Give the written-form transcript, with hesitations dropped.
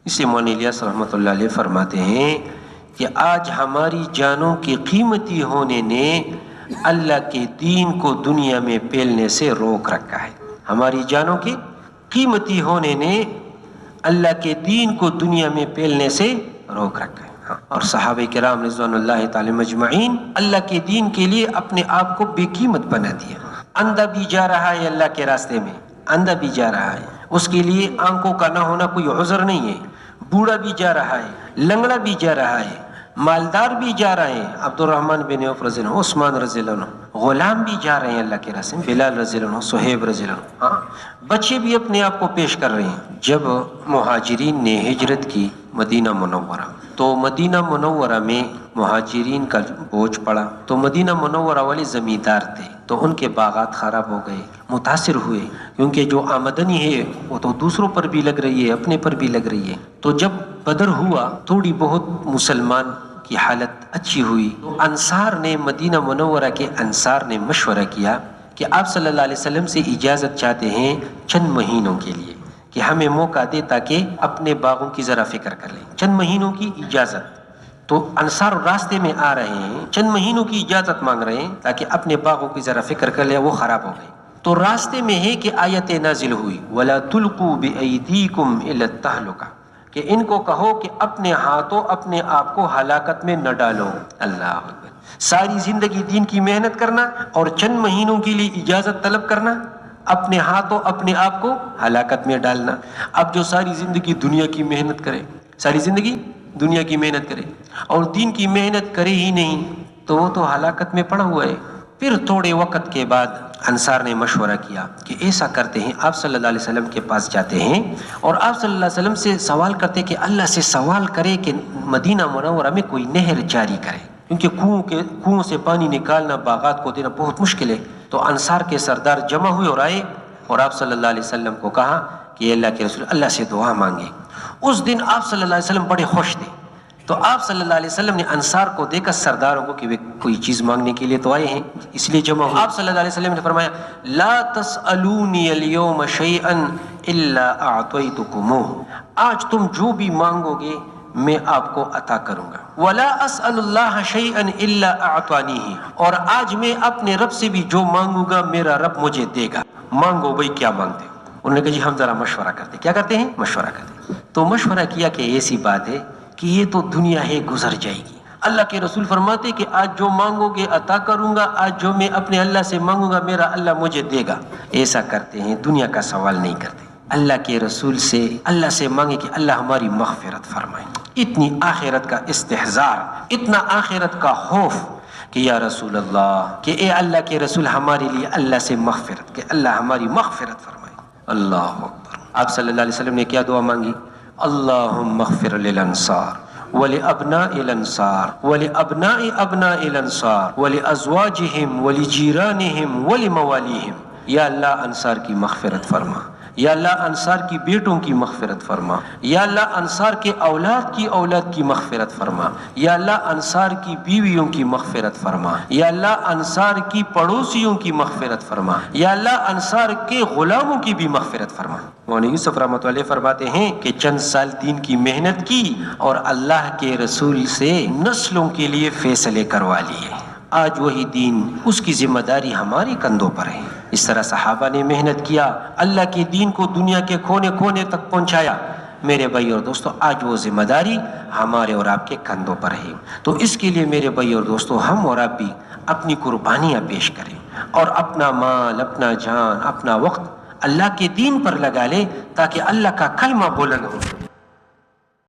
اسے مولانا الیاس رحمۃ اللہ علیہ فرماتے ہیں کہ آج ہماری جانوں کے قیمتی ہونے نے اللہ کے دین کو دنیا میں پھیلنے سے روک رکھا ہے. ہماری جانوں کے قیمتی ہونے نے اللہ کے دین کو دنیا میں پھیلنے سے روک رکھا ہے. اور صحابہ کرام رضوان اللہ تعالی مجمعین اللہ کے دین کے لیے اپنے آپ کو بے قیمت بنا دیا. اندھا بھی جا رہا ہے اللہ کے راستے میں، اندھا بھی جا رہا ہے، اس کے لیے آنکھوں کا نہ ہونا کوئی عذر نہیں ہے. بوڑھا بھی جا رہا ہے، لنگڑا بھی جا رہا ہے، مالدار بھی جا رہے ہیں. عبد الرحمن بن عوف رضی اللہ عنہ، عثمان رضی اللہ عنہ، غلام بھی جا رہے ہیں اللہ کے راستے میں، بلال رضی اللہ عنہ، صہیب رضی اللہ عنہ. بچے بھی اپنے آپ کو پیش کر رہے ہیں. جب مہاجرین نے ہجرت کی مدینہ منورہ، تو مدینہ منورہ میں مہاجرین کا بوجھ پڑا. تو مدینہ منورہ والے زمیندار تھے، تو ان کے باغات خراب ہو گئے، متاثر ہوئے، کیونکہ جو آمدنی ہے وہ تو دوسروں پر بھی لگ رہی ہے، اپنے پر بھی لگ رہی ہے. تو جب بدر ہوا، تھوڑی بہت مسلمان کی حالت اچھی ہوئی، تو انصار نے، مدینہ منورہ کے انصار نے مشورہ کیا کہ آپ صلی اللہ علیہ وسلم سے اجازت چاہتے ہیں چند مہینوں کے لیے کہ ہمیں موقع دے تاکہ اپنے باغوں کی ذرا فکر کر لیں. چند مہینوں کی اجازت. تو انصار راستے میں آ رہے ہیں، چند مہینوں کی اجازت مانگ رہے ہیں تاکہ اپنے باغوں کی ذرا فکر کر لیں، وہ خراب ہو گئے. تو راستے میں ہے کہ آیت نازل ہوئی وَلَا تُلْقُوا بِأَيْدِيكُمْ إِلَى التَّهْلُكَةِ، کہ ان کو کہو کہ اپنے ہاتھوں اپنے آپ کو ہلاکت میں نہ ڈالو. اللہ اکبر. ساری زندگی دین کی محنت کرنا اور چند مہینوں کے لیے اجازت طلب کرنا، اپنے ہاتھوں اپنے آپ کو ہلاکت میں ڈالنا. اب جو ساری زندگی دنیا کی محنت کرے، ساری زندگی دنیا کی محنت کرے اور دین کی محنت کرے ہی نہیں، تو وہ تو ہلاکت میں پڑا ہوا ہے. پھر تھوڑے وقت کے بعد انصار نے مشورہ کیا کہ ایسا کرتے ہیں، آپ صلی اللہ علیہ وسلم کے پاس جاتے ہیں اور آپ صلی اللہ علیہ وسلم سے سوال کرتے کہ اللہ سے سوال کرے کہ مدینہ منورہ میں کوئی نہر جاری کرے، کیونکہ کنووں سے پانی نکالنا، باغات کو دینا بہت مشکل ہے. تو انصار کے سردار جمع ہوئے اور آئے اور آپ صلی اللہ علیہ وسلم کو کہا کہ اللہ کے رسول، اللہ سے دعا مانگے. اس دن آپ صلی اللہ علیہ وسلم بڑے خوش تھے. تو آپ صلی اللہ علیہ وسلم نے انصار کو دیکھا، سرداروں کو، کہ وہ کوئی چیز مانگنے کے لیے تو آئے ہیں، اس لیے جمع ہوئے. آپ صلی اللہ علیہ وسلم نے فرمایا لا تسألونی اليوم شیئا الا اعطیتکموہ، آج تم جو بھی مانگو گے میں آپ کو عطا کروں گا. ولا اسأل اللہ شیئا الا اعطانیہ، اور آج میں اپنے رب سے بھی جو مانگوں گا میرا رب مجھے دے گا. مانگو بھائی، کیا مانگتے ہو؟ انہوں نے کہا جی ہم ذرا مشورہ کرتے. کیا کرتے ہیں؟ مشورہ کرتے. تو مشورہ کیا کہ ایسی بات ہے کہ یہ تو دنیا ہے، گزر جائے گی. اللہ کے رسول فرماتے کہ آج جو مانگو گے عطا کروں گا، آج جو میں اپنے اللہ سے مانگوں گا میرا اللہ مجھے دے گا. ایسا کرتے ہیں، دنیا کا سوال نہیں کرتے. اللہ کے رسول سے اللہ سے مانگے کہ اللہ ہماری مغفرت فرمائے. اتنی آخرت کا استحضار، اتنا آخرت کا خوف کہ یا رسول اللہ، کہ اے اللہ کے رسول ہمارے لیے اللہ سے مغفرت، کہ اللہ ہماری مغفرت فرمائے. اللہ اکبر. آپ صلی اللہ علیہ وسلم نے کیا دعا مانگی؟ اللہم اغفر للانصار ولابناء الانصار ولابناء ابناء الانصار ولازواجہم ولجیرانہم ولموالیہم. یا اللہ انصار کی مغفرت فرما، یا اللہ انصار کی بیٹوں کی مغفرت فرما، یا اللہ انصار کے اولاد کی مغفرت فرما، یا اللہ انصار کی بیویوں کی مغفرت فرما، یا اللہ انصار کی پڑوسیوں کی مغفرت فرما، یا اللہ انصار کے غلاموں کی بھی مغفرت فرما. مولانا یوسف رحمۃ اللہ فرماتے ہیں کہ چند سال دین کی محنت کی اور اللہ کے رسول سے نسلوں کے لیے فیصلے کروا لیے. آج وہی دین، اس کی ذمہ داری ہماری کندھوں پر ہے. اس طرح صحابہ نے محنت کیا، اللہ کے دین کو دنیا کے کونے کونے تک پہنچایا. میرے بھائی اور دوستو، آج وہ ذمہ داری ہمارے اور آپ کے کندھوں پر ہے. تو اس کے لیے میرے بھائی اور دوستو، ہم اور آپ بھی اپنی قربانیاں پیش کریں اور اپنا مال، اپنا جان، اپنا وقت اللہ کے دین پر لگا لیں تاکہ اللہ کا کلمہ بلند ہو.